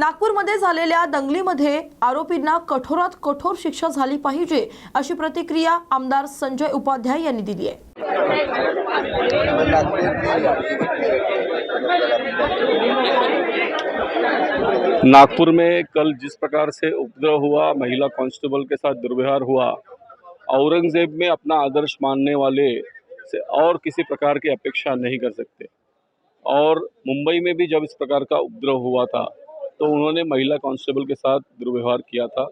नागपूरमध्ये झालेल्या दंगलीमध्ये आरोपींना कठोरात कठोर शिक्षा झाली पाहिजे अशी प्रतिक्रिया आमदार संजय उपाध्याय यांनी दिली आहे। नागपुर में कल जिस प्रकार से उपद्रव हुआ, महिला कांस्टेबल के साथ दुर्व्यवहार हुआ, औरंगजेब में अपना आदर्श मानने वाले से और किसी प्रकार की अपेक्षा नहीं कर सकते। और मुंबई में भी जब इस प्रकार का उपद्रव हुआ था तो उन्होंने महिला कांस्टेबल के साथ दुर्व्यवहार किया था।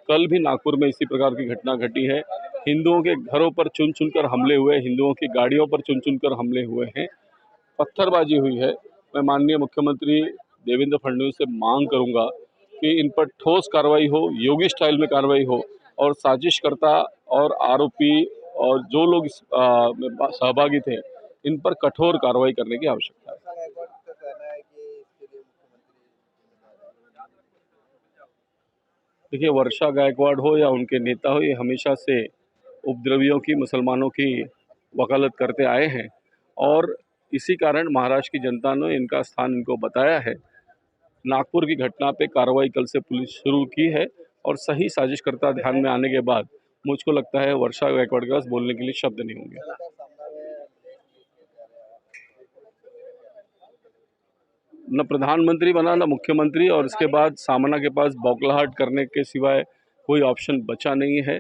कल भी नागपुर में इसी प्रकार की घटना घटी है। हिंदुओं के घरों पर चुन चुनकर हमले हुए, हिंदुओं की गाड़ियों पर चुन चुनकर हमले हुए हैं, पत्थरबाजी हुई है। मैं माननीय मुख्यमंत्री देवेंद्र फडणवीस से मांग करूंगा कि इन पर ठोस कार्रवाई हो, योगी स्टाइल में कार्रवाई हो और साजिशकर्ता और आरोपी और जो लोग इस में सहभागी थे इन पर कठोर कार्रवाई करने की आवश्यकता है। देखिए, वर्षा गायकवाड़ हो या उनके नेता हो, ये हमेशा से उपद्रवियों की, मुसलमानों की वकालत करते आए हैं और इसी कारण महाराष्ट्र की जनता ने इनका स्थान इनको बताया है। नागपुर की घटना पे कार्रवाई कल से पुलिस शुरू की है और सही साजिशकर्ता ध्यान में आने के बाद मुझको लगता है वर्षा गायकवाड़ के पास बोलने के लिए शब्द नहीं होंगे। न प्रधानमंत्री बना न मुख्यमंत्री, और इसके बाद सामना के पास बौखलाहट करने के सिवाय कोई ऑप्शन बचा नहीं है।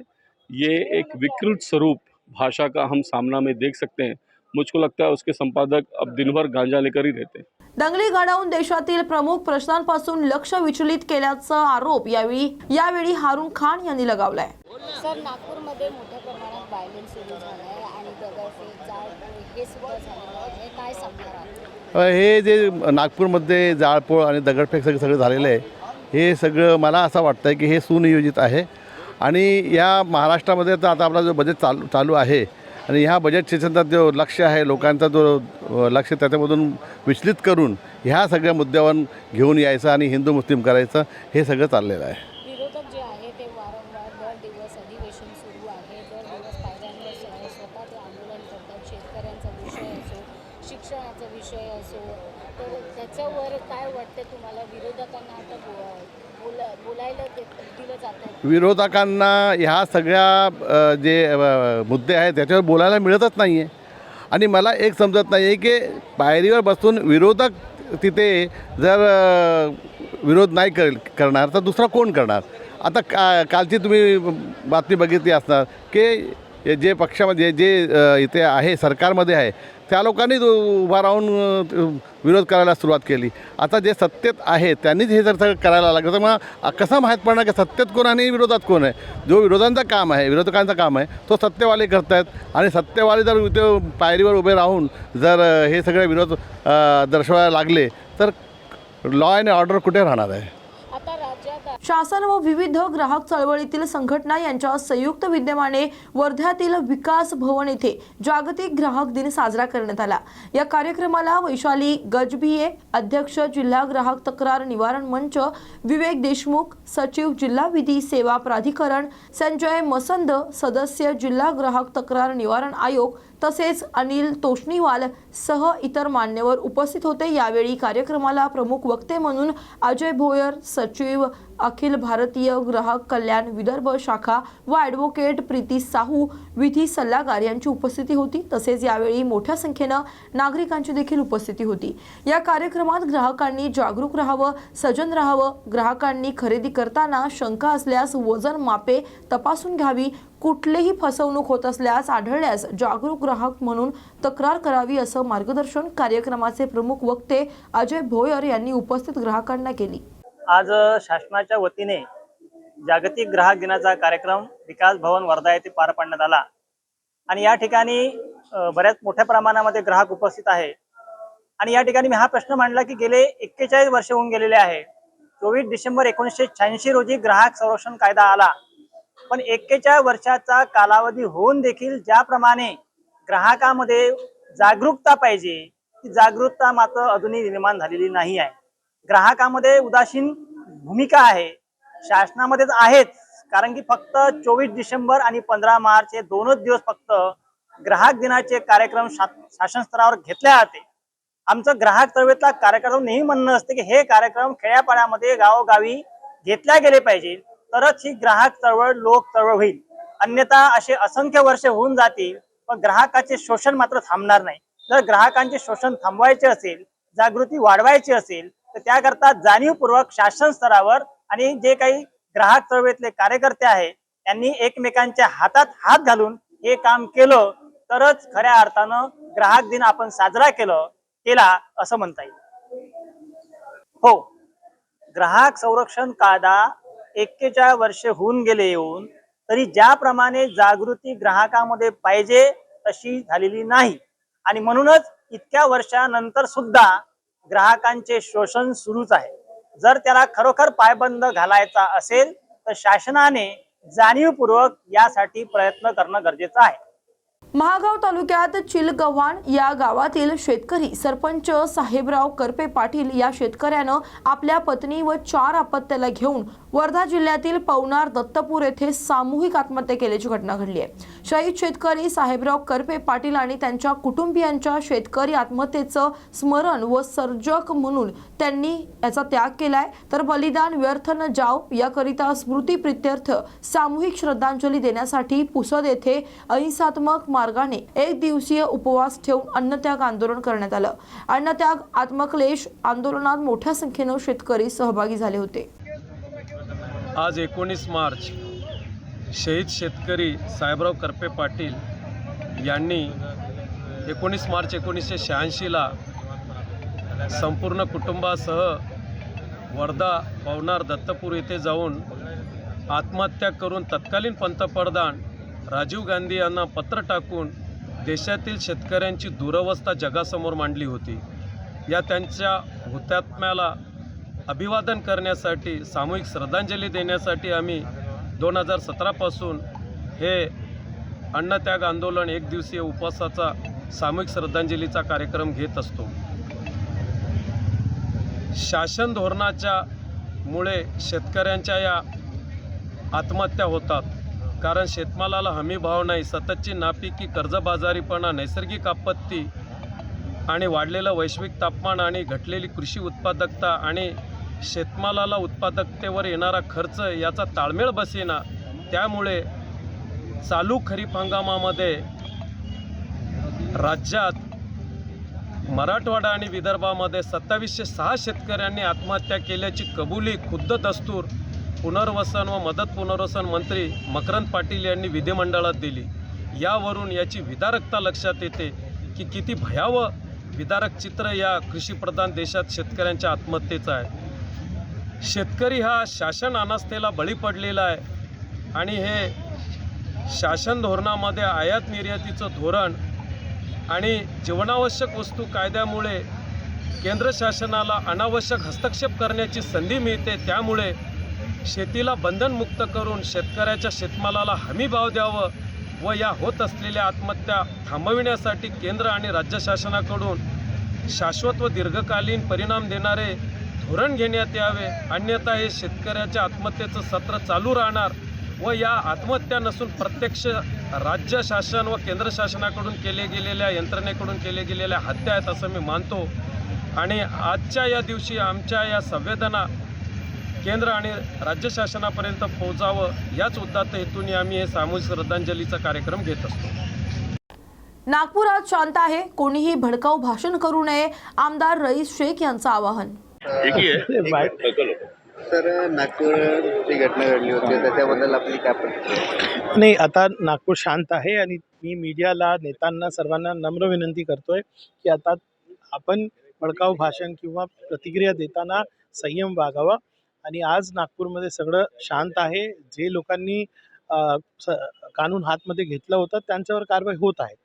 ये एक विकृत स्वरूप भाषा का हम सामना में देख सकते हैं। मुझको लगता है उसके संपादक अब दिन भर गांजा लेकर ही रहते हैं। दंगली घडवून देशातील प्रमुख प्रश्नांपासून लक्ष विचलित केल्याचा आरोप यावेळी हारून खान यांनी लगावलाय। सर, नागपूरमध्ये मोठ्या प्रमाणात वायलेन्स सुरू झालाय आणि दगडफेक, जाळपोळ हे सुद्धा झालेलं आहे, काय सांगणार आहात? हे जे नागपूरमध्ये जाळपोळ आणि दगडफेक सगळं झालेलं आहे, हे सगळं मला असं वाटतं आहे की हे सुनियोजित आहे। आणि या महाराष्ट्रामध्ये तर आता आपला जो बजेट चालू आहे आणि ह्या बजेट सेशनचा जो लक्ष आहे, लोकांचा जो लक्ष त्याच्यामधून विचलित करून ह्या सगळ्या मुद्द्यावर घेऊन यायचं आणि हिंदू मुस्लिम करायचं, हे सगळं चाललेलं आहे। विरोधक जे आहे ते वारंवार दर दिवस अधिवेशन सुरू आहे, दर दिवस पायऱ्यांवर स्वतः ते आंदोलन करतात। शेतकऱ्यांचा विषय असो, शिक्षणाचा विषय असो, तर त्याच्यावर काय वाटतं तुम्हाला? विरोधकांना आता बोलायला दिलं जातं? विरोधकांना ह्या सगळ्या जे मुद्दे आहेत त्याच्यावर बोलायला मिळतच नाही आहे। आणि मला एक समजत नाही आहे की पायरीवर बसून विरोधक तिथे जर विरोध नाही करणार तर दुसरा कोण करणार? आता कालची तुम्ही बातमी बघितली असणार की जे पक्षामध्ये जे इथे आहे, सरकारमध्ये आहे, त्या लोकांनी उभा राहून विरोध करायला सुरुवात केली। आता जे सत्तेत आहे त्यांनीच हे जर सगळं करायला लागलं तर मग कसं माहीत पडणार की सत्तेत कोण आणि विरोधात कोण आहे? जो विरोधांचं काम आहे, विरोधकांचं काम आहे, तो सत्तेवाले करत आहेत। आणि सत्तेवाले जर इथे पायरीवर उभे राहून जर हे सगळे विरोध दर्शवायला लागले तर लॉ अँड ऑर्डर कुठे राहणार आहे? शासन व विविध ग्राहक चळवळीतील संघटना यांच्या संयुक्त विद्यमाने वर्ध्यातील विकास भवन येथे जागतिक ग्राहक दिन साजरा करण्यात आला। या कार्यक्रमाला वैशाली गजभिये, अध्यक्ष जिल्हा ग्राहक तक्रार निवारण मंच, विवेक देशमुख, सचिव जिल्हा विधी सेवा प्राधिकरण, संजय मसंद, सदस्य जिल्हा ग्राहक तक्रार निवारण आयोग तसेच अनिल तोष्णीवाल सह इतर मान्यवर उपस्थित होते। यावेळी कार्यक्रमाला प्रमुख वक्ते म्हणून अजय भोयर, सचिव अखिल भारतीय ग्राहक कल्याण विदर्भ शाखा व ॲडव्होकेट प्रीती साहू, विधी सल्लागार यांची उपस्थिती होती। तसेच यावेळी मोठ्या संख्येने नागरिकांची देखील उपस्थिती होती। या कार्यक्रमात ग्राहकांनी जागरूक राहावं, सजन राहावं, ग्राहकांनी खरेदी करताना शंका असल्यास वजन मापे तपासून घ्यावी, कुठलीही फसवणूक होत असल्यास आढळल्यास जागरूक ग्राहक म्हणून तक्रार करावी असं मार्गदर्शन कार्यक्रमाचे प्रमुख वक्ते अजय भोयर यांनी उपस्थित ग्राहकांना केली। आज शासनाच्या वतीने जागतिक ग्राहक दिनाचा कार्यक्रम विकास भवन वर्धा येथे पार पाडण्यात आला आणि या ठिकाणी बऱ्याच मोठ्या प्रमाणामध्ये ग्राहक उपस्थित आहे। आणि या ठिकाणी मी हा प्रश्न मांडला की गेले 41 वर्ष होऊन गेलेले आहे। 24 डिसेंबर 1986 रोजी ग्राहक संरक्षण कायदा आला, पण 41 वर्षाचा कालावधी होऊन देखील ज्याप्रमाणे ग्राहकांमध्ये जागरूकता पाहिजे ती जागरूकता मात्र अजूनही निर्माण झालेली नाही आहे। ग्राहकांमध्ये उदासीन भूमिका आहे, शासनामध्येच आहेत, कारण की फक्त 24 डिसेंबर आणि 15 मार्च हे दोनच दिवस फक्त ग्राहक दिनाचे कार्यक्रम शासन स्तरावर घेतले जाते। आमचं ग्राहक चळवळीतला कार्यक्रम नेहमी म्हणणं असते की हे कार्यक्रम खेड्यापाड्यामध्ये गावोगावी घेतल्या गेले पाहिजे, तरच ही ग्राहक चळवळ लोक चळवळ होईल. अन्यथा असे असंख्य वर्ष होऊन जातील पण ग्राहकाचे शोषण मात्र थांबणार नाही. जर ग्राहकांचे शोषण थांबवायचे असेल, जागृती वाढवायची असेल, तर त्याकरता जाणीवपूर्वक शासन स्तरावर आणि जे काही ग्राहक चळवळीतले कार्यकर्ते आहेत त्यांनी एकमेकांच्या हातात हात घालून हे काम केलं तरच खऱ्या अर्थानं ग्राहक दिन आपण साजरा केला असं म्हणता येईल. हो, ग्राहक संरक्षण कायदा 41 वर्ष होऊन गेले येऊन तरी ज्याप्रमाणे जागृती ग्राहकांमध्ये पाहिजे तशी झालेली नाही आणि म्हणूनच इतक्या वर्षानंतर सुद्धा ग्राहकांचे शोषण सुरूच आहे. जर त्याला खरोखर पायबंद घालायचा असेल तर शासनाने जाणीवपूर्वक यासाठी प्रयत्न करणं गरजेचं आहे. महागाव तालुक्यात चिलगव्हाण या गावातील शेतकरी सरपंच साहेबराव करपे पाटील या शेतकऱ्यानं आपल्या पत्नी व 4 अपत्याला घेऊन वर्धा जिल्ह्यातील पवनार दत्तपूर येथे सामूहिक आत्महत्या केल्याची घटना घडली आहे. शहीद शेतकरी साहेबराव करपे पाटील आणि त्यांच्या कुटुंबियांच्या शेतकरी आत्महत्येचं स्मरण व सर्जक म्हणून त्यांनी याचा त्याग केलाय. तर बलिदान व्यर्थ न जाव याकरिता स्मृतीप्रित्यर्थ सामूहिक श्रद्धांजली देण्यासाठी पुसद येथे अहिंसात्मक मार्गाने 1 दिवसीय उपवास ठेवून अन्नत्याग आंदोलन करण्यात आलं. अन्नत्याग आत्मक्लेश आंदोलनात मोठ्या संख्येने शेतकरी सहभागी झाले होते. आज 19 मार्च शहीद शेतकरी साहेबराव करपे पाटील यांनी 19 मार्च 1986ला संपूर्ण कुटुंबासह वर्धा पवनार दत्तपूर येथे जाऊन आत्महत्या करून तत्कालीन पंतप्रधान राजीव गांधी यांना पत्र टाकून देशातील शेतकऱ्यांची दुरवस्था जगासमोर मांडली होती. या त्यांच्या हुतात्म्याला अभिवादन करण्यासाठी सामूहिक श्रद्धांजली देण्यासाठी आम्ही 2017 पासून हे अन्नत्याग आंदोलन 1 दिवसीय उपवासाचा सामूहिक श्रद्धांजलीचा कार्यक्रम घेत असतो. शासन धोरणाच्या मुळे शेतकऱ्यांच्या या आत्महत्या होतात. कारण शेतमालाला हमी भाव नाही, सततची नापिकी, कर्जबाजारीपणा, नैसर्गिक आपत्ती आणि वाढलेलं वैश्विक तापमान आणि घटलेली कृषी उत्पादकता आणि शेतमालाला उत्पादकतेवर येणारा खर्च याचा ताळमेळ बसेना. त्यामुळे चालू खरीप हंगामामध्ये राज्यात मराठवाडा आणि विदर्भामध्ये 2706 शेतकऱ्यांनी आत्महत्या केल्याची कबुली खुद्द दस्तूर पुनर्वसन व मदत पुनर्वसन मंत्री मकरंद पाटील यांनी विधिमंडळात दिली. यावरून याची विदारकता लक्षात येते की किती भयावह विदारक चित्र या कृषीप्रधान देशात शेतकऱ्यांच्या आत्महत्येचं आहे. शेतकरी हा शासन अनास्थेला बळी पडलेला आहे आणि हे शासन धोरणामध्ये आयात निर्यातीचं धोरण आणि जीवनावश्यक वस्तू कायद्यामुळे केंद्र शासनाला अनावश्यक हस्तक्षेप करण्याची संधी मिळते. त्यामुळे शेतीला बंधनमुक्त करून शेतकऱ्याच्या शेतमालाला हमी भाव द्यावं व या होत असलेल्या आत्महत्या थांबविण्यासाठी केंद्र आणि राज्य शासनाकडून शाश्वत व दीर्घकालीन परिणाम देणारे धोरण घेण्यात यावे. अन्यथा हे शेतकऱ्याच्या आत्महत्येचं सत्र चालू राहणार व या आत्महत्या नसून प्रत्यक्ष राज्य शासन व केंद्र शासनाकडून केले गेलेल्या यंत्रणेकडून केले गेलेल्या हत्या आहेत असं मी मानतो. आणि आजच्या या दिवशी आमच्या या संवेदना केंद्र आणि राज्य शासनापर्यंत पोहोचावं याच उद्दिष्ट हेतूने आम्ही हे सामूहिक श्रद्धांजलीचा कार्यक्रम घेत असतो. नागपुरात शांत आहे, कोणीही भडकाऊ भाषण करू नये, आमदार रईस शेख यांचं आवाहन. सर, नागपूरची घटना घडली होती त्याच्याबद्दल आपली काय प्रतिक्रिया? नाही, आता नागपूर शांत आहे आणि मी मीडियाला, नेत्यांना, सर्वांना नम्र विनंती करतोय की आता आपण भडकाऊ भाषण किंवा प्रतिक्रिया देताना संयम वागावा. आणि आज नागपूरमध्ये सगळं शांत आहे. जे लोकांनी कानून हातमध्ये घेतलं होतं त्यांच्यावर कारवाई होत आहे.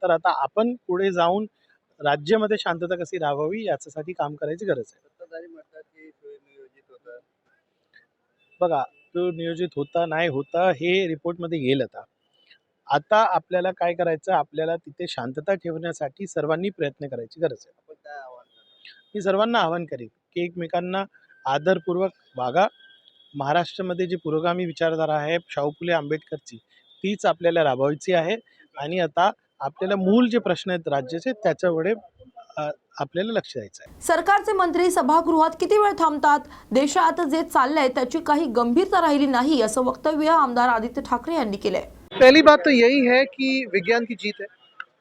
तर आता आपण पुढे जाऊन राज्यामध्ये शांतता कशी राहावी याच्यासाठी काम करायची गरज आहे. सत्ताधारी म्हणतात की सुनियोजित होतं. बघा, तो नियोजित होता नाही होता हे रिपोर्टमध्ये येईल. आता आपल्याला काय करायचं, आपल्याला तिथे शांतता ठेवण्यासाठी सर्वांनी प्रयत्न करायची गरज आहे. आपण काय आव्हान करणार? मी सर्वांना आवाहन करेन की एकमेकांना आदरपूर्वक वागा. महाराष्ट्रामध्ये जी पुरोगामी विचारधारा आहे शाहू फुले आंबेडकरची, तीच आपल्याला राबवायची आहे. आणि आता आपल्याला मूळ जे प्रश्न आहेत राज्याचे त्याच्याकडे आपल्याला लक्ष द्यायचं आहे. सरकारचे मंत्री सभागृहात किती वेळ थांबतात? देशात जे चाललंय त्याची काही गंभीरता राहिली नाही असं वक्तव्य आमदार आदित्य ठाकरे यांनी केलंय. पहली बात तो यही है कि विज्ञान की जीत है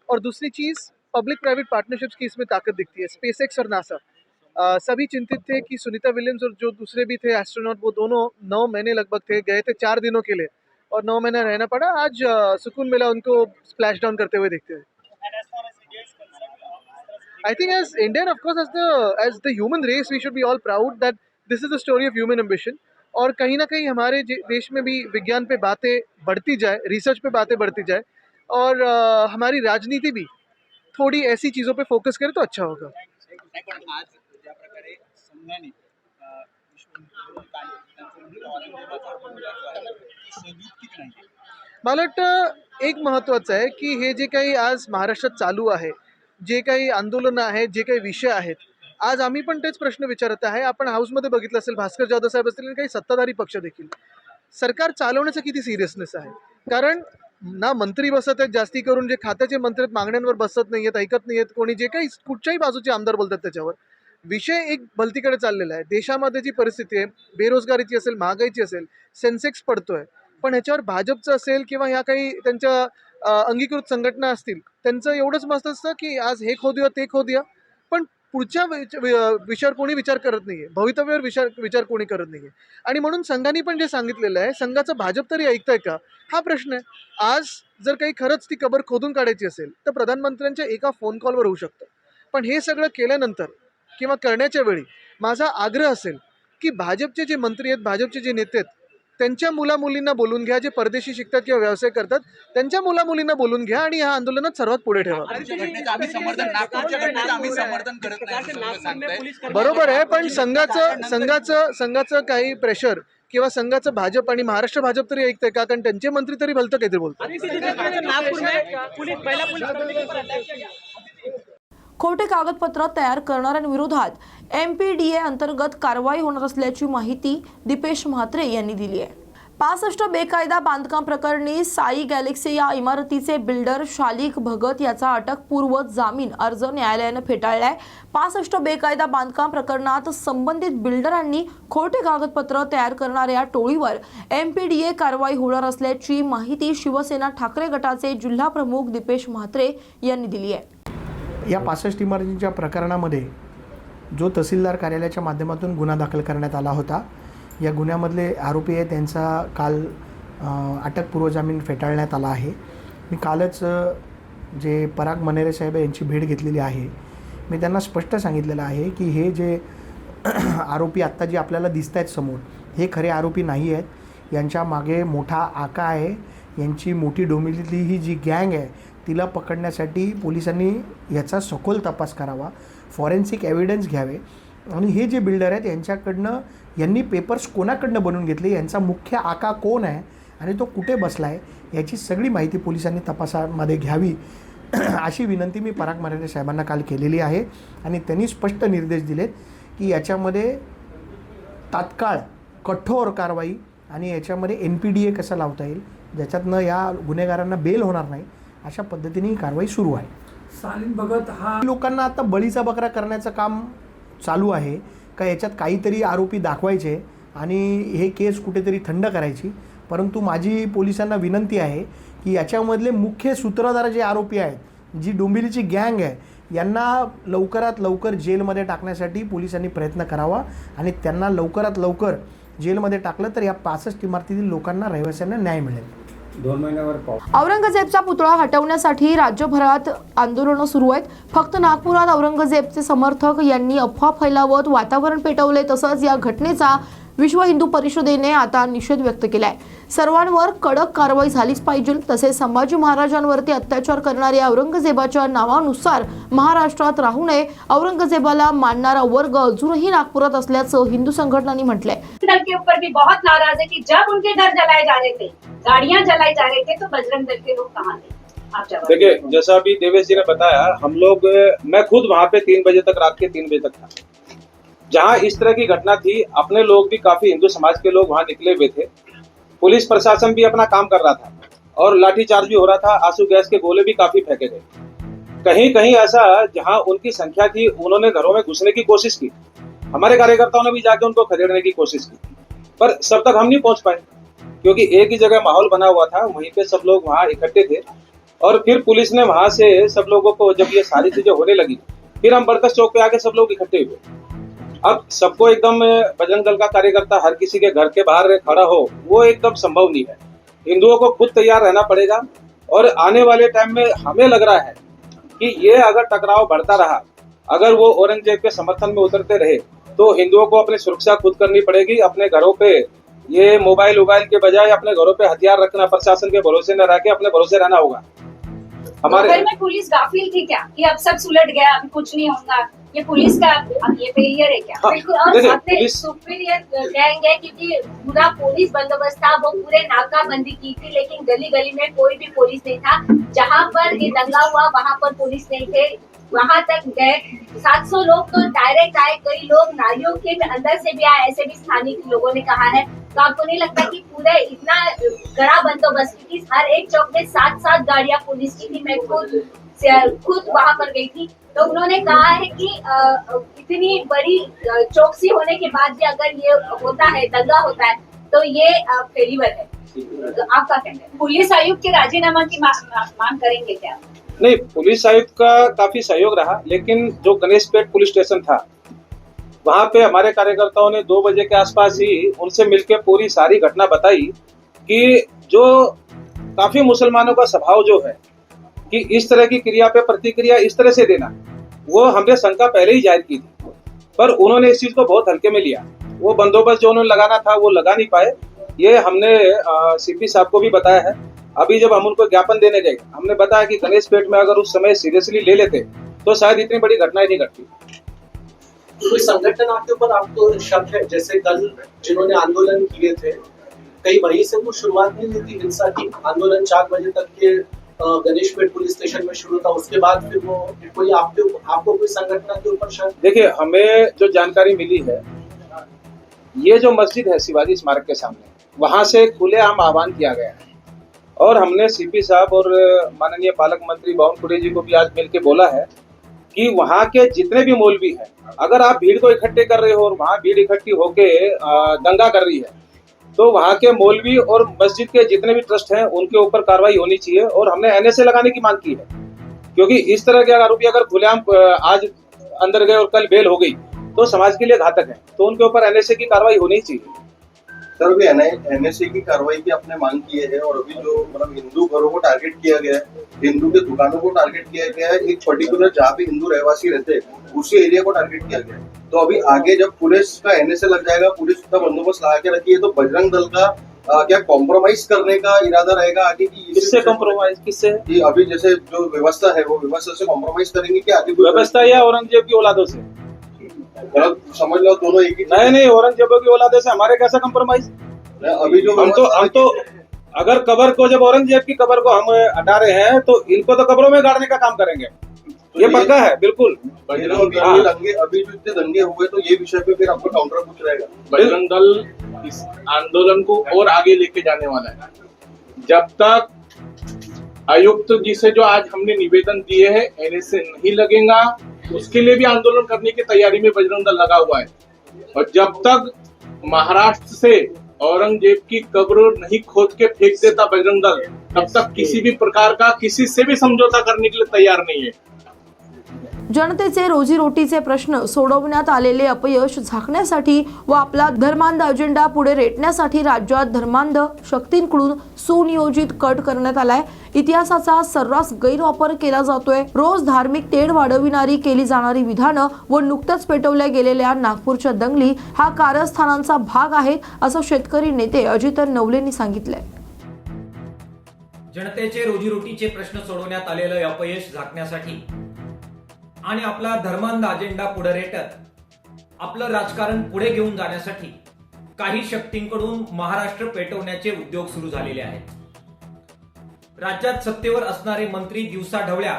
और दूसरी चीज़ पब्लिक प्राइवेट पार्टनरशिप्स की इसमें ताकत दिखती है. स्पेसएक्स और नासा सभी चिंतित थे कि सुनीता विलियम्स और जो दूसरे भी थे एस्ट्रोनॉट, वो दोनों 9 महीने लगभग थे, गए थे 4 दिनों के लिए और 9 महीना रहना पड़ा. आज सुकून मिला उनको स्प्लैश डाउन करते हुए देखते हुए. I think as Indian, of course, as the human race, we should be all proud that this is the story of human ambition. और कहीं ना कहीं हमारे देश में भी विज्ञान पे बातें बढ़ती जाए, रिसर्च पे बातें बढ़ती जाए और हमारी राजनीति भी थोड़ी ऐसी चीज़ों पे फोकस करे तो अच्छा होगा. मला वाटतं एक महत्त्वाचं आहे की हे जे काही आज महाराष्ट्रात चालू आहे, जे काही आंदोलनं आहेत, जे काही विषय आहेत, आज आम्ही पण तेच प्रश्न विचारत आहे. आपण हाऊसमध्ये बघितलं असेल, भास्कर जाधव साहेब असतील आणि काही सत्ताधारी पक्ष देखील सरकार चालवण्याचा किती सिरियसनेस आहे. कारण ना मंत्री बसत आहेत, जास्ती करून जे खात्याचे मंत्री आहेत मागण्यांवर बसत नाही आहेत, ऐकत नाही आहेत कोणी, जे काही कुठच्याही बाजूचे आमदार बोलतात त्याच्यावर. विषय एक भलतीकडे चाललेला आहे. देशामध्ये जी परिस्थिती आहे, बेरोजगारीची असेल, महागाईची असेल, सेन्सेक्स पडतोय, पण ह्याच्यावर भाजपचं असेल किंवा ह्या काही त्यांच्या अंगीकृत संघटना असतील, त्यांचं एवढंच मस्त असतं की आज हे खोदूया ते खोदूया, पण पुढच्या विषयावर कोणी विचार करत नाही आहे, भवितव्यावर विचार कोणी करत नाही आहे. आणि म्हणून संघाने पण जे सांगितलेलं आहे, संघाचं भाजप तरी ऐकतंय का हा प्रश्न आहे. आज जर काही खरंच ती कबर खोदून काढायची असेल तर प्रधानमंत्र्यांच्या एका फोन कॉलवर होऊ शकतं. पण हे सगळं केल्यानंतर किंवा करण्याच्या वेळी माझा आग्रह असेल की भाजपचे जे मंत्री आहेत, भाजपचे जे नेते आहेत, त्यांच्या मुलामुलींना बोलून घ्या, जे परदेशी शिकतात किंवा व्यवसाय करतात त्यांच्या मुलामुलींना बोलून घ्या आणि ह्या आंदोलनात सर्वात पुढे ठेवा. बरोबर आहे, पण संघाचं काही प्रेशर किंवा संघाचं भाजप आणि महाराष्ट्र भाजप तरी ऐकतंय का? कारण त्यांचे मंत्री तरी भलतं काहीतरी बोलतात. खोटे कागदपत्र तयार करणाऱ्यांविरोधात MPDA अंतर्गत कारवाई होणार असल्याची माहिती दीपेश म्हात्रे यांनी दिली आहे. 65 बेकायदा बांधकाम प्रकरणी साई गॅलेक्सी या इमारतीचे बिल्डर शालिक भगत याचा अटकपूर्व जामीन अर्ज न्यायालयानं फेटाळलाय. 65 बेकायदा बांधकाम प्रकरणात संबंधित बिल्डरांनी खोटे कागदपत्र तयार करणाऱ्या टोळीवर MPDA कारवाई होणार असल्याची माहिती शिवसेना ठाकरे गटाचे जिल्हा प्रमुख दीपेश म्हात्रे यांनी दिली आहे. या 65 इमारतींच्या प्रकरणामध्ये जो तहसीलदार कार्यालयाच्या माध्यमातून गुन्हा दाखल करण्यात आला होता, या गुन्ह्यामधले आरोपी आहे त्यांचा काल अटकपूर्व जामीन फेटाळण्यात आला आहे. मी कालच जे पराग मनेरे साहेब यांची भेट घेतलेली आहे. मी त्यांना स्पष्ट सांगितलेलं आहे की हे जे आरोपी आत्ता जे आपल्याला दिसत आहेत समोर, हे खरे आरोपी नाही आहेत. यांच्या मागे मोठा आका आहे, यांची मोठी डोंबिवलीतली ही जी गँग आहे तिला पकडण्यासाठी पोलिसांनी याचा सखोल तपास करावा, फॉरेन्सिक एव्हिडन्स घ्यावे आणि हे जे बिल्डर आहेत यांच्याकडनं यांनी पेपर्स कोणाकडनं बनवून घेतले, यांचा मुख्य आका कोण आहे आणि तो कुठे बसला आहे याची सगळी माहिती पोलिसांनी तपासामध्ये घ्यावी अशी विनंती मी पराग मराठे साहेबांना काल केलेली आहे. आणि त्यांनी स्पष्ट निर्देश दिलेत की याच्यामध्ये तात्काळ कठोर कारवाई आणि याच्यामध्ये NPDA कसं लावता येईल, ज्याच्यातनं या गुन्हेगारांना बेल होणार नाही, अशा पद्धतीने ही कारवाई सुरू आहे. सालिम भगत हा लोकांना आता बळीचा बकरा करण्याचं काम चालू आहे का याच्यात काहीतरी आरोपी दाखवायचे आणि हे केस कुठेतरी थंड करायची. परंतु माझी पोलिसांना विनंती आहे की याच्यामधले मुख्य सूत्रधार जे आरोपी आहेत, जी डोंबिवलीची गँग आहे, यांना लवकरात लवकर जेलमध्ये टाकण्यासाठी पोलिसांनी प्रयत्न करावा आणि त्यांना लवकरात लवकर जेलमध्ये टाकलं तर या 65 इमारतीतील लोकांना, रहिवाशांना न्याय मिळेल. 2 महिन्यावर औरंगजेबचा पुतळा हटवण्यासाठी राज्यभरात आंदोलनं सुरू आहेत. फक्त नागपुरात औरंगजेबचे समर्थक यांनी अफवा फैलावत वातावरण पेटवले. तसंच या घटनेचा विश्व हिंदू परिषदेने आता निषेध व्यक्त केलाय. सर्वांवर कडक कारवाई झालीच पाहिजे. तसेच संभाजी महाराजांवरती अत्याचार करणाऱ्या औरंगजेबाच्या नावानुसार महाराष्ट्रात राहू नये. औरंगजेबाला मानणारा वर्ग अजूनही नागपुरात असल्याचं हिंदू संघटनांनी म्हटलंय. दल के ऊपर भी बहुत नाराज है कि जब उनके घर जलाए जा रहे थे, गाड़ियां जलाई जा रहे थे, तो बजरंग दल के लोग कहाँ थे? देखिए, जैसा अभी देवेश जी ने बताया, हम लोग, मैं खुद वहाँ पे 3 बजे तक, रात के 3 बजे तक था. जहाँ इस तरह की घटना थी, अपने लोग भी, काफी हिंदू समाज के लोग वहाँ निकले हुए थे. पुलिस प्रशासन भी अपना काम कर रहा था और लाठीचार्ज भी हो रहा था. आंसू गैस के गोले भी काफी फेंके गए. कहीं कहीं ऐसा जहां उनकी संख्या थी उन्होंने घरों में घुसने की कोशिश की, हमारे कार्यकर्ताओं ने भी जाके उनको खदेड़ने की कोशिश की, पर सब तक हम नहीं पहुंच पाए क्योंकि एक ही जगह माहौल बना हुआ था, वहीं पे सब लोग वहां इकट्ठे थे। और फिर पुलिस ने वहां से सब लोगों को, जब ये सारी चीजें होने लगी, फिर हम बरकस चौक पे आके सब लोग इकट्ठे हुए। अब सबको एकदम बजरंग दल का कार्यकर्ता हर किसी के घर के बाहर खड़ा हो, वो एकदम संभव नहीं है। हिंदुओं को खुद तैयार रहना पड़ेगा और आने वाले टाइम में हमें लग रहा है कि ये अगर टकराव बढ़ता रहा, अगर वो औरंगजेब के समर्थन में उतरते रहे, तो हिंदुओं को अपनी सुरक्षा खुद करनी पड़ेगी। अपने घरों पे ये मोबाइल के बजाय अपने घरों पे हथियार रखना, प्रशासन के भरोसे न रह के अपने भरोसे रहना होगा। हमारे घर में पुलिस गाफिल थी क्या कि अब सब सुलट गया, अभी कुछ नहीं होगा? ये पुलिस का अब ये फेलियर है क्या? हाँ, बिल्कुल। और देखिए, साथ में पुलिस- सुपीरियर कहेंगे क्योंकि पूरा पुलिस बंदोबस्त था, वो पूरे नाकाबंदी की थी, लेकिन गली गली में कोई भी पुलिस नहीं था। जहाँ पर ये दंगा हुआ वहाँ पर पुलिस नहीं थे, वहां तक गए। 700 लोग तो डायरेक्ट आए, कई लोग नालियों के अंदर से भी आए, ऐसे भी स्थानीय लोगों ने कहा है। तो आपको नहीं लगता कि पूरे इतना कड़ा बंदोबस्त की, हर एक चौक में 7-7 गाड़ियां पुलिस की थी? मैं खुद वहां पर गई थी, तो उन्होंने कहा है कि इतनी बड़ी चौकसी होने के बाद भी अगर ये होता है, दंगा होता है, तो ये फेलियर है। तो आपका कहना है, पुलिस आयुक्त के राजीनामा की मांग करेंगे क्या? नहीं, पुलिस आयुक्त का काफी सहयोग रहा, लेकिन जो गणेशपेट पुलिस स्टेशन था, वहां पे हमारे कार्यकर्ताओं ने 2 बजे के आसपास ही उनसे मिलकर पूरी सारी घटना बताई कि जो काफी मुसलमानों का स्वभाव जो है कि इस तरह की क्रिया पे प्रतिक्रिया इस तरह से देना, वो हमने शंका पहले ही जाहिर की थी, पर उन्होंने इस चीज को बहुत हल्के में लिया। वो बंदोबस्त जो उन्होंने लगाना था वो लगा नहीं पाए। ये हमने सीपी साहब को भी बताया है। अभी जब हम उनको ज्ञापन देने गए, हमने बताया कि गणेशपेट में अगर उस समय सीरियसली ले लेते तो शायद इतनी बड़ी घटना ही नहीं घटती। कोई संगठन आपके ऊपर आपको शक है? जैसे कल जिन्होंने आंदोलन किए थे, कई वहीं से वो शुरुआत नहीं हुई थी हिंसा की? आंदोलन 4 बजे तक के गणेशपेट पुलिस स्टेशन में शुरू था, उसके बाद फिर वो कोई आपको कोई संगठन के ऊपर शक? देखिए, हमें जो जानकारी मिली है, ये जो मस्जिद है शिवाजी स्मारक के सामने, वहां से खुलेआम आह्वान किया गया है और हमने सीपी साहब और माननीय पालक मंत्री बावनकुळे जी को भी आज मिलकर बोला है कि वहाँ के जितने भी मौलवी हैं, अगर आप भीड़ को इकट्ठे कर रहे हो और वहाँ भीड़ इकट्ठी होके दंगा कर रही है, तो वहाँ के मौलवी और मस्जिद के जितने भी ट्रस्ट हैं उनके ऊपर कार्रवाई होनी चाहिए। और हमने एनएसए लगाने की मांग की है, क्योंकि इस तरह के आरोपी अगर खुलेआम आज अंदर गए और कल बेल हो गई तो समाज के लिए घातक है, तो उनके ऊपर एनएसए की कार्रवाई होनी चाहिए। सर, अभी एनएसए की कार्रवाई की आपने मांग की है और अभी जो मतलब हिंदू घरों को टारगेट किया गया है, हिंदू के दुकानों को टारगेट किया गया है, एक पर्टिकुलर जहाँ पे हिंदू रहवासी रहते हैं उसी एरिया को टारगेट किया गया है। तो अभी आगे जब पुलिस का एनएसए लग जाएगा, पुलिस का बंदोबस्त लगा के रखी है, तो बजरंग दल का क्या कॉम्प्रोमाइज करने का इरादा रहेगा आगे की? किससे कॉम्प्रोमाइज? किससे? अभी जैसे जो व्यवस्था है वो व्यवस्था से कॉम्प्रोमाइज करेंगे कि आगे व्यवस्था या औरंगजेब की औलादों से? समझ लो दोनों एक ही। नहीं, औरंगजेबों की औलादों से हमारे कैसा कॉम्प्रोमाइज? अभी जो हम तो अगर कब्र को, जब औरंगजेब की कब्र को हम हटा रहे हैं, तो इनको तो कब्रों में गाड़ने का काम करेंगे, ये पक्का है बिल्कुल। अभी जो इतने दंगे हुए, तो ये विषय पे फिर आपको काउंटर पूछ रहेगा। बजरंग दल इस आंदोलन को और आगे लेके जाने वाला है। जब तक आयुक्त जी से जो आज हमने निवेदन दिए हैं एनएसए नहीं लगेगा, उसके लिए भी आंदोलन करने की तैयारी में बजरंग दल लगा हुआ है। और जब तक महाराष्ट्र से औरंगजेब की कब्र नहीं खोद के फेंक देता बजरंग दल, तब तक किसी भी प्रकार का किसी से भी समझौता करने के लिए तैयार नहीं है। जनतेचे रोजीरोटीचे प्रश्न सोडवण्यात आलेले अपयश झाकण्यासाठी व आपला धर्मांध अजेंडा पुढे रेटण्यासाठी राज्यात धर्मांध शक्तींकडून सुनियोजित कट करण्यात आलाय। इतिहासाचा सर्रास गैरवापर केला जातोय। रोज धार्मिक तेढ वाढविणारी केली जाणारी विधानं व नुकतंच पेटवल्या गेलेल्या नागपूरच्या दंगली हा कारस्थानांचा भाग आहेत, असं शेतकरी नेते अजित नवलेंनी सांगितलंय। जनतेचे रोजीरोटीचे प्रश्न सोडवण्यात आलेलं अपयश झाकण्यासाठी आणि आपला धर्मांध अजेंडा पुढे रेटत आपलं राजकारण पुढे घेऊन जाण्यासाठी काही शक्तींकडून महाराष्ट्र पेटवण्याचे उद्योग सुरू झालेले आहेत। राज्यात सत्तेवर असणारे मंत्री दिवसा ढवळ्या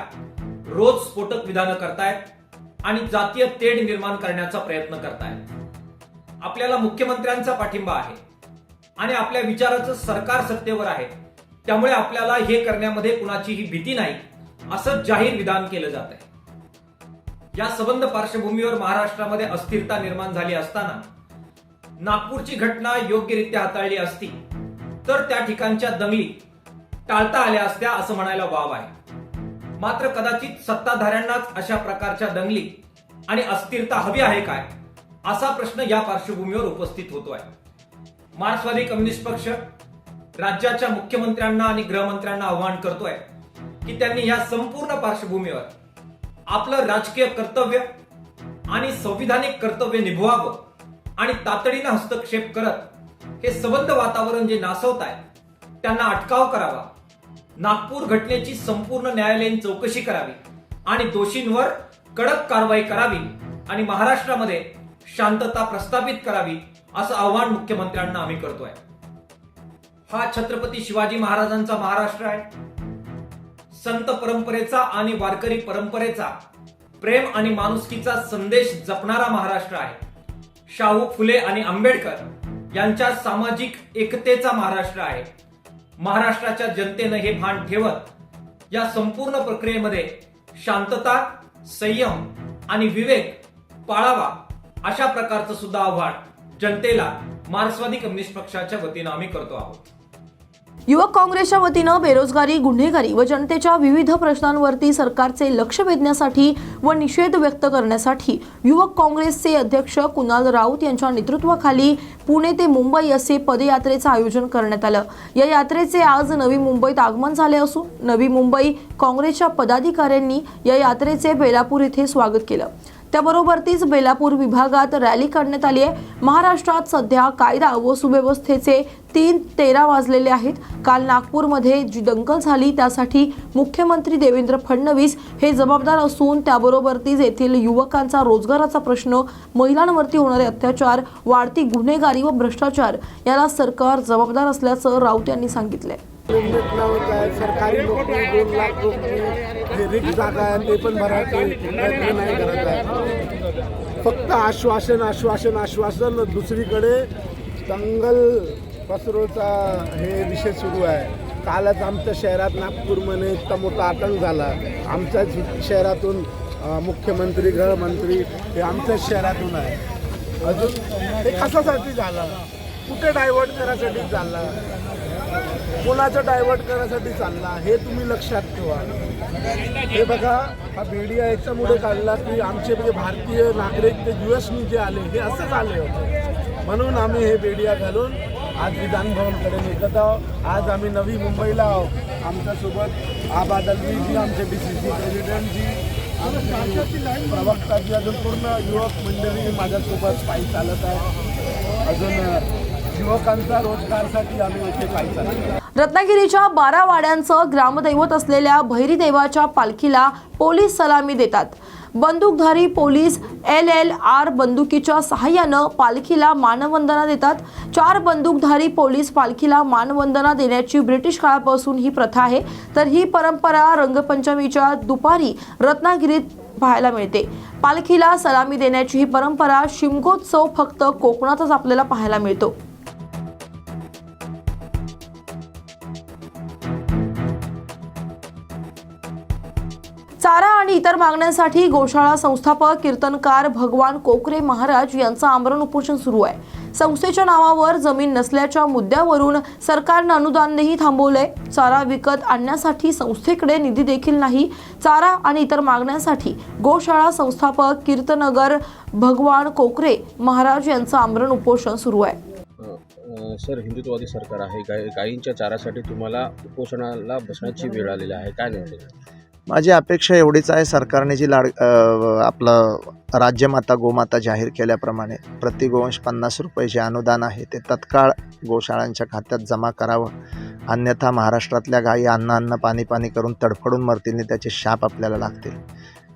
रोज स्फोटक विधानं करतायत आणि जातीय तेढ निर्माण करण्याचा प्रयत्न करतायत। आपल्याला मुख्यमंत्र्यांचा पाठिंबा आहे आणि आपल्या विचाराचं सरकार सत्तेवर आहे, त्यामुळे आपल्याला हे करण्यामध्ये कुणाचीही भीती नाही असं जाहीर विधान केलं जात आहे. या संबंध पार्श्वभूमीवर महाराष्ट्रामध्ये अस्थिरता निर्माण झाली असताना नागपूरची घटना योग्यरित्या हाताळली असती तर त्या ठिकाणच्या दंगली टाळता आल्या असत्या असं म्हणायला वाव आहे. मात्र कदाचित सत्ताधाऱ्यांनाच अशा प्रकारच्या दंगली आणि अस्थिरता हवी आहे काय, असा प्रश्न या पार्श्वभूमीवर उपस्थित होतोय. मार्क्सवादी कम्युनिस्ट पक्ष राज्याच्या मुख्यमंत्र्यांना आणि गृहमंत्र्यांना आवाहन करतोय की त्यांनी या संपूर्ण पार्श्वभूमीवर आपलं राजकीय कर्तव्य आणि संविधानिक कर्तव्य निभवावं आणि तातडीनं हस्तक्षेप करत हे सबंध वातावरण जे नासवत आहे त्यांना अटकाव करावा, नागपूर घटनेची संपूर्ण न्यायालयीन चौकशी करावी आणि दोषींवर कडक कारवाई करावी आणि महाराष्ट्रामध्ये शांतता प्रस्थापित करावी असं आवाहन मुख्यमंत्र्यांना आम्ही करतोय. हा छत्रपती शिवाजी महाराजांचा महाराष्ट्र आहे. संत परंपरेचा आणि वारकरी परंपरेचा प्रेम आणि माणुसकीचा संदेश जपणारा महाराष्ट्र आहे. शाहू फुले आणि आंबेडकर यांच्या सामाजिक एकतेचा महाराष्ट्र आहे. महाराष्ट्राच्या जनतेनं हे भान ठेवत या संपूर्ण प्रक्रियेमध्ये शांतता, संयम आणि विवेक पाळावा अशा प्रकारचं सुद्धा आव्हान जनतेला मार्क्सवादी कम्युनिस्ट पक्षाच्या वतीनं आम्ही करतो आहोत. युवक काँग्रेसच्या वतीनं बेरोजगारी, गुन्हेगारी व जनतेच्या विविध प्रश्नांवरती सरकारचे लक्ष वेधण्यासाठी व निषेध व्यक्त करण्यासाठी युवक काँग्रेसचे अध्यक्ष कुणाल राऊत यांच्या नेतृत्वाखाली पुणे ते मुंबई असे पदयात्रेचं आयोजन करण्यात आलं. या यात्रेचे आज नवी मुंबईत आगमन झाले असून नवी मुंबई काँग्रेसच्या पदाधिकाऱ्यांनी या यात्रेचे बेलापूर येथे स्वागत केलं. त्याबरोबरतीच बेलापूर विभागात रॅली काढण्यात आली आहे. महाराष्ट्रात सध्या कायदा व सुव्यवस्थेचे 3:13 वाजलेले आहेत. काल नागपूरमध्ये जी दंगल झाली त्यासाठी मुख्यमंत्री देवेंद्र फडणवीस हे जबाबदार असून त्याबरोबरतीच येथील युवकांचा रोजगाराचा प्रश्न, महिलांवरती होणारे अत्याचार, वाढती गुन्हेगारी व भ्रष्टाचार याला सरकार जबाबदार असल्याचं राऊत यांनी सांगितलंय. सरकारी नोकरी 2 लाख नोकरी रिक्त जागा आहे ते पण भरायचे प्रयत्न नाही करत आहे. फक्त आश्वासन आश्वासन आश्वासन. दुसरीकडे दंगल पसरवचा हे विषय सुरू आहे. कालच आमच्या शहरात नागपूरमध्ये इतका मोठा आतंक झाला. आमच्या शहरातून मुख्यमंत्री, गृहमंत्री हे आमच्याच शहरातून आहे. अजून ते कशासाठी झालं, कुठे डायव्हर्ट करायसाठी झाला, कोणाचं डायव्हर्ट करण्यासाठी चालला हे तुम्ही लक्षात ठेवा. हे बघा, हा मीडिया याच्यामुळे काढला की आमचे म्हणजे भारतीय नागरिक ते US जे आले हे असंच आले होते म्हणून आम्ही हे मीडिया घालून आज विधानभवनकडे निघत आहोत. आज आम्ही नवी मुंबईला आहोत. आमच्यासोबत आबा दलवीजी, आमचे DCC प्रेसिडेंटजी, आमचे प्रवक्ताजी, अजून पूर्ण युवक मंडळी माझ्यासोबत पायी चालत आहे. अजून युवकांचा रोजगारसाठी आम्ही इथे पायी चालतो. रत्नागिरीच्या 12 वाड्यांचं ग्रामदैवत असलेल्या भैरीदेवाच्या पालखीला पोलीस सलामी देतात. बंदूकधारी पोलीस LLR बंदुकीच्या सहाय्यानं पालखीला मानवंदना देतात. 4 बंदूकधारी पोलीस पालखीला मानवंदना देण्याची ब्रिटिश काळापासून ही प्रथा आहे. तर ही परंपरा रंगपंचमीच्या दुपारी रत्नागिरीत पाहायला मिळते. पालखीला सलामी देण्याची ही परंपरा शिमगोत्सव फक्त कोकणातच आपल्याला पाहायला मिळतो. चारा आणि इतर मागण्यांसाठी गोशाळा संस्थापक कीर्तनकार भगवान कोकरे महाराज यांचं आमरण उपोषण सुरू आहे. संस्थेच्या नावावर जमीन नसल्याच्या मुद्द्यावरून सरकारनं अनुदानही थांबवलंय. चारा विकत आणण्यासाठी संस्थेकडे निधी देखील नाही. चारा आणि इतर मागण्यांसाठी गोशाळा संस्थापक कीर्तनगर भगवान कोकरे महाराज यांचं आमरण उपोषण सुरू आहे. सर, हिंदुत्ववादी सरकार आहे. गायींच्या चारासाठी तुम्हाला उपोषणाला बसण्याची वेळ आलेली आहे, काय नाही? माझी अपेक्षा एवढीच आहे, सरकारने जी आपलं राज्यमाता गोमाता जाहीर केल्याप्रमाणे प्रति गोवंश 50 रुपये जे अनुदान आहे ते तत्काळ गोशाळांच्या खात्यात जमा करावं. अन्यथा महाराष्ट्रातल्या गायी अन्न पाणी पाणी करून तडफडून मरतील, त्याचे शाप आपल्याला लागतील.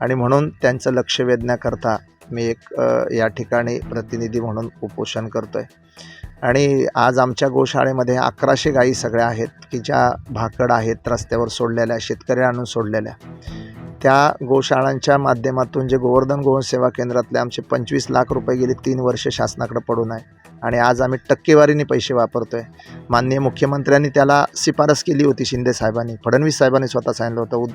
आणि म्हणून त्यांचं लक्ष वेधण्याकरता मी एक या ठिकाणी प्रतिनिधी म्हणून उपोषण करतो आहे. आणि आज आमच्या गोशाळेमध्ये 1100 गायी सगळ्या आहेत की ज्या भाकड आहेत, रस्त्यावर सोडलेल्या, शेतकरी आणून सोडलेल्या. त्या गोशाळांच्या माध्यमातून जे गोवर्धन गोवंश सेवा केंद्रातले आमचे 25 लाख रुपये गेली 3 वर्ष शासनाकडे पडून आहे आणि आज आम्ही टक्केवारीने पैसे वापरतो आहे. माननीय मुख्यमंत्र्यांनी त्याला शिफारस केली होती, शिंदे साहेबांनी, फडणवीस साहेबांनी स्वतः सांगितलं होतं,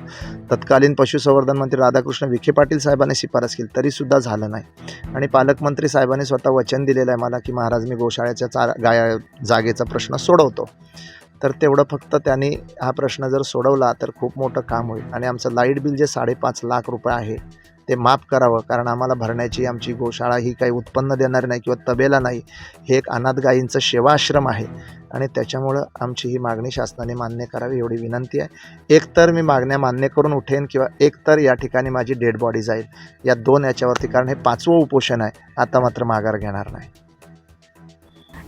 तत्कालीन पशुसंवर्धन मंत्री राधाकृष्ण विखे पाटील साहेबांनी शिफारस केली, तरीसुद्धा झालं नाही. आणि पालकमंत्री साहेबांनी स्वतः वचन दिलेलं आहे मला की महाराज मी गोशाळेच्या जागेचा प्रश्न सोडवतो. तर तेवढं फक्त त्यांनी हा प्रश्न जर सोडवला तर खूप मोठं काम होईल. आणि आमचं लाईट बिल जे 5.5 लाख रुपये आहे ते माफ करावं, कारण आम्हाला भरण्याची आमची गोशाळा ही काही उत्पन्न देणारी नाही किंवा तबेला नाही, हे एक अनाथ गायींचं सेवाश्रम आहे. आणि त्याच्यामुळं आमची ही मागणी शासनाने मान्य करावी एवढी विनंती आहे. एकतर मी मागण्या मान्य करून उठेन किंवा एकतर या ठिकाणी माझी डेड बॉडी जाईल, या दोन याच्यावरती, कारण हे 5वं उपोषण आहे. आता मात्र माघार घेणार नाही.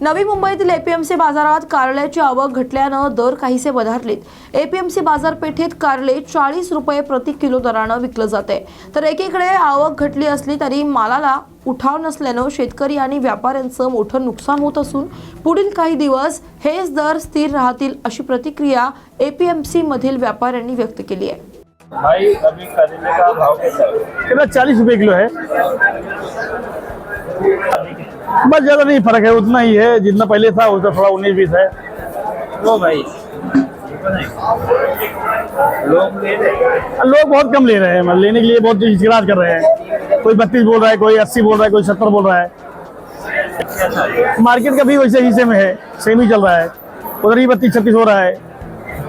नवी मुंबईतील एपीएमसी बाजारात कारल्याची आवक घटल्यानं दर काहीसे वधारलेत. एपीएमसी बाजारपेठेत कारले 40 रुपये प्रति किलो दरानं विकलं जाते. तर एकीकडे आवक घटली असली तरी मालाला उठाव नसल्यानं शेतकरी आणि व्यापाऱ्यांचं मोठं नुकसान होत असून पुढील काही दिवस हेच दर स्थिर राहतील अशी प्रतिक्रिया एपीएमसी मधील व्यापाऱ्यांनी व्यक्त केली आहे. भाई अभी करेले का भाव कैसा है? 40 रुपये किलो है. बस ज़्यादा नहीं फर्क है, उतना ही है जितना पहले था, उसका थोड़ा 19-20 है. वो भाई लोग बहुत कम ले रहे हैं, लेने के लिए बहुत हिचकिचाहट कर रहे हैं. कोई 32 बोल रहा है, कोई 80 बोल रहा है, कोई 70 बोल रहा है. मार्केट का भी वैसे हिस्से में है, सेम ही चल रहा है. उधर ही 32-36 हो रहा है,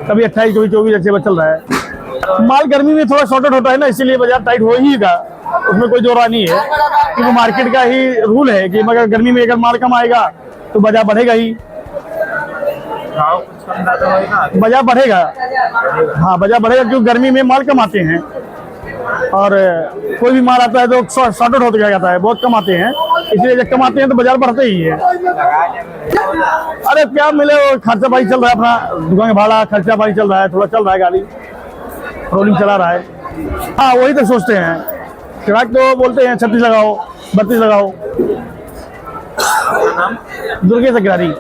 कभी 28, कभी 24 ऐसे चल रहा है. माल गर्मी में थोड़ा शॉर्टेज होता है ना, इसीलिए बाजार टाइट हो ही का, उसमें कोई दो राय नहीं है. क्योंकि मार्केट का ही रूल है कि मगर गर्मी में अगर माल कम आएगा तो बाजार बढ़ेगा ही. बाजार बढ़ेगा, हाँ बाजार बढ़ेगा, क्योंकि गर्मी में माल कम आते हैं और कोई भी माल आता है तो शॉर्टेज होते जाता है, बहुत कम आते हैं, इसलिए जब कम आते हैं तो बाजार बढ़ते ही है. अरे क्या मिले, वो खर्चा पानी चल रहा है, अपना दुकान का भाड़ा खर्चा पानी चल रहा है, थोड़ा चल रहा है, गाड़ी रोलिंग चला रहा है. हाँ वही तो सोचते हैं, ग्राहक तो बोलते हैं 36 लगाओ, 32 लगाओ. दुर्गेश अग्रारी.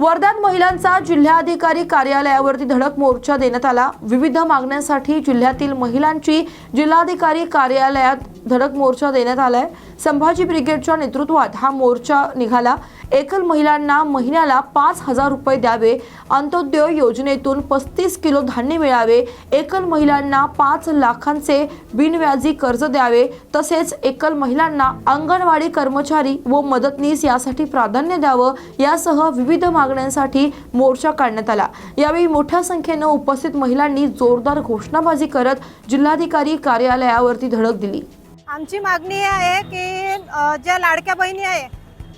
वर्ध्यात महिलांचा जिल्हाधिकारी कार्यालयावरती धडक मोर्चा देण्यात आला. विविध मागण्यांसाठी जिल्ह्यातील महिलांची जिल्हाधिकारी कार्यालयात धडक मोर्चा देण्यात आलाय. संभाजी ब्रिगेडच्या नेतृत्वात हा मोर्चा निघाला. एकल महिलांना महिन्याला 5,000 रुपये द्यावे, अंत्योदय योजनेतून 35 किलो धान्य मिळावे, एकल महिलांना 5 लाखांचे बिनव्याजी कर्ज द्यावे, तसेच एकल महिलांना अंगणवाडी कर्मचारी व मदतनीस यासाठी प्राधान्य द्यावं, यासह विविध मागण्यांसाठी मोर्चा काढण्यात आला. यावेळी मोठ्या संख्येनं उपस्थित महिलांनी जोरदार घोषणाबाजी करत जिल्हाधिकारी कार्यालयावरती धडक दिली. आमची मागणी आहे की ज्या लाडक्या बहिणी आहे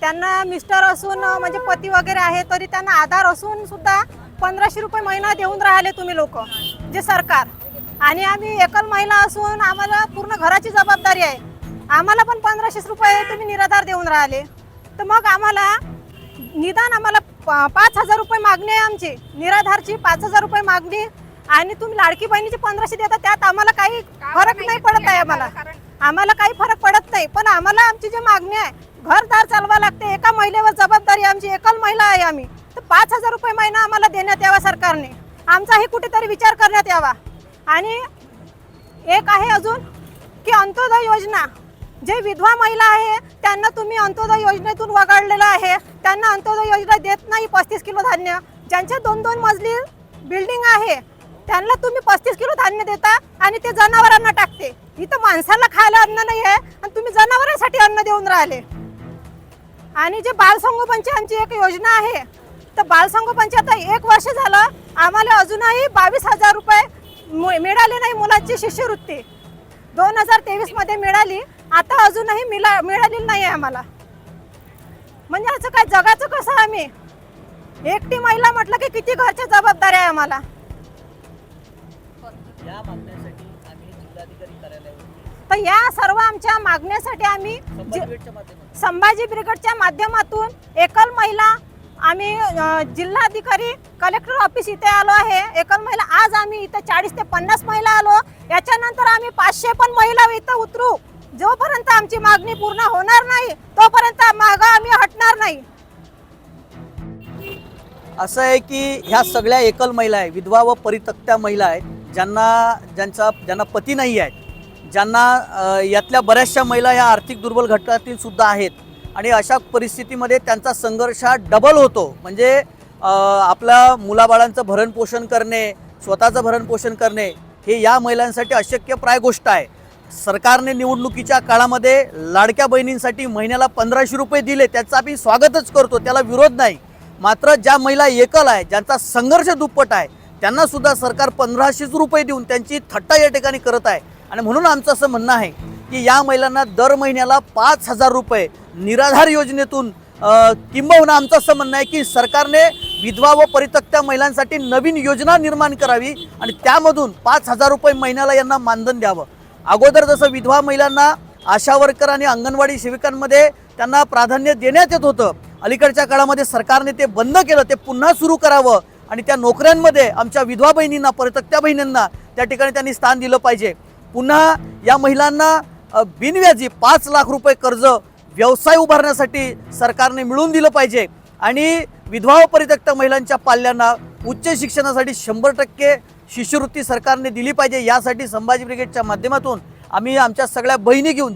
त्यांना मिस्टर असून म्हणजे पती वगैरे आहे तरी त्यांना आधार असून सुद्धा 1500 रुपये महिना देऊन राहिले तुम्ही लोक, जे सरकार. आणि आम्ही एकल महिला असून आम्हाला पूर्ण घराची जबाबदारी आहे, आम्हाला पण 1500 रुपये तुम्ही निराधार देऊन राहिले. तर मग आम्हाला निदान आम्हाला 5,000 रुपये मागणी आहे, आमची निराधारची 5,000 रुपये मागणी. आणि तुम्ही लाडकी बहिणीची 1500 देता, त्यात आम्हाला काही फरक नाही पडत आहे, आम्हाला काही फरक पडत नाही. पण आम्हाला आमची जी मागणी आहे, घरदार चालवा लागते, एका महिलेवर जबाबदारी आमची, एकल महिला आहे आम्ही. तर 5,000 रुपये महिना आम्हाला देण्यात यावा सरकारने, आमचाही कुठेतरी विचार करण्यात यावा. आणि एक आहे अजून की अंत्योदय योजना, जे विधवा महिला आहे त्यांना तुम्ही अंत्योदय योजनेतून वगळलेलं आहे, त्यांना अंत्योदय योजना देत नाही 35 किलो धान्य. ज्यांच्या 2-2 मजली बिल्डिंग आहे त्यांना तुम्ही 35 किलो धान्य देता आणि ते जनावरांना टाकते. इथं माणसाला खायला अन्न नाही आहे आणि तुम्ही जनावरांसाठी अन्न देऊन राहिले. आणि जे बालसंगोपनची आमची एक योजना आहे, तर बालसंगोपनची आता 1 वर्ष झालं, आम्हाला अजूनही 22,000 रुपये मिळाले नाही. मुलांची शिष्यवृत्ती 2023 मध्ये मिळाली, आता अजूनही मिळालेली नाही आहे आम्हाला. म्हणजे असं काय जगाचं कसं, आम्ही एकटी महिला म्हटलं की किती घरच्या जबाबदारी आहे आम्हाला. तर या सर्व आमच्या मागण्यासाठी आम्ही संभाजी ब्रिगेडच्या माध्यमातून एकल महिला आम्ही जिल्हाधिकारी कलेक्टर ऑफिस इथे आलो आहे. एकल महिला आज आम्ही इथे 40 ते 50 महिला आलो. याच्यानंतर आम्ही 500 पण महिला इथं उतरू. जोपर्यंत आमची मागणी पूर्ण होणार नाही तोपर्यंत मागं आम्ही हटणार नाही. असं आहे की ह्या सगळ्या एकल महिला आहे, विधवा व परित्यक्त्या महिला आहेत, ज्यांना पती नाही आहेत, ज्यांना यातल्या बऱ्याचशा महिला ह्या आर्थिक दुर्बल घटकातील सुद्धा आहेत. आणि अशा परिस्थितीमध्ये त्यांचा संघर्ष हा डबल होतो. म्हणजे आपल्या मुलाबाळांचं भरणपोषण करणे, स्वतःचं भरणपोषण करणे हे या महिलांसाठी अशक्यप्राय गोष्ट आहे. सरकारने निवडणुकीच्या काळामध्ये लाडक्या बहिणींसाठी महिन्याला 1500 रुपये दिले, त्याचं आम्ही स्वागतच करतो, त्याला विरोध नाही. मात्र ज्या महिला एकल आहे, ज्यांचा संघर्ष दुप्पट आहे, त्यांना सुद्धा सरकार 1500 रुपये देऊन त्यांची थट्टा या ठिकाणी करत आहे. आणि म्हणून आमचं असं म्हणणं आहे की या महिलांना दर महिन्याला 5000 रुपये निराधार योजनेतून किंबहुना आमचं असं म्हणणं आहे की सरकारने विधवा व परित्यक्त्या महिलांसाठी नवीन योजना निर्माण करावी आणि त्यामधून 5000 रुपये महिन्याला यांना मानधन द्यावं. अगोदर जसं विधवा महिलांना आशा वर्कर आणि अंगणवाडी सेविकांमध्ये त्यांना प्राधान्य देण्यात येत होतं, अलीकडच्या काळामध्ये सरकारने ते बंद केलं, ते पुन्हा सुरू करावं आणि त्या नोकऱ्यांमध्ये आमच्या विधवा बहिणींना, परित्यक्त्या बहिणींना त्या ठिकाणी त्यांनी स्थान दिलं पाहिजे. पुन्हा या महिलांना बिनव्याजी 5 लाख रुपये कर्ज व्यवसाय उभारण्यासाठी सरकारने मिळवून दिलं पाहिजे आणि विधवा व परित्यक्त्या महिलांच्या पाल्यांना उच्च शिक्षणासाठी 100% शिष्यवृत्ती सरकारने दिली पाहिजे. यासाठी संभाजी ब्रिगेडच्या माध्यमातून आम्ही आमच्या सगळ्या बहिणी घेऊन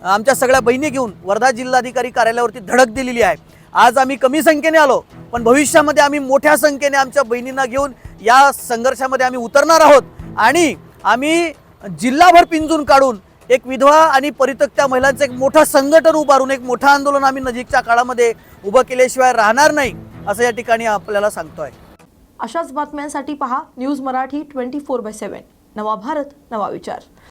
आमच्या सगळ्या बहिणी घेऊन वर्धा जिल्हाधिकारी कार्यालयावरती धडक दिलेली आहे. आज आम्ही कमी संख्येने आलो, पण भविष्यामध्ये आम्ही मोठ्या संख्येने आमच्या बहिणींना घेऊन या संघर्षामध्ये आम्ही उतरणार आहोत आणि आम्ही जिल्हाभर पिंजून काढून एक विधवा आणि परित्यक्त्या महिलांचं एक मोठं संघटन उभारून एक मोठं आंदोलन आम्ही नजीकच्या काळामध्ये उभं केल्याशिवाय राहणार नाही, असं या ठिकाणी आपल्याला सांगतोय. अशाच बातम्यांसाठी पहा न्यूज मराठी 24/7. नवा भारत, नवा विचार.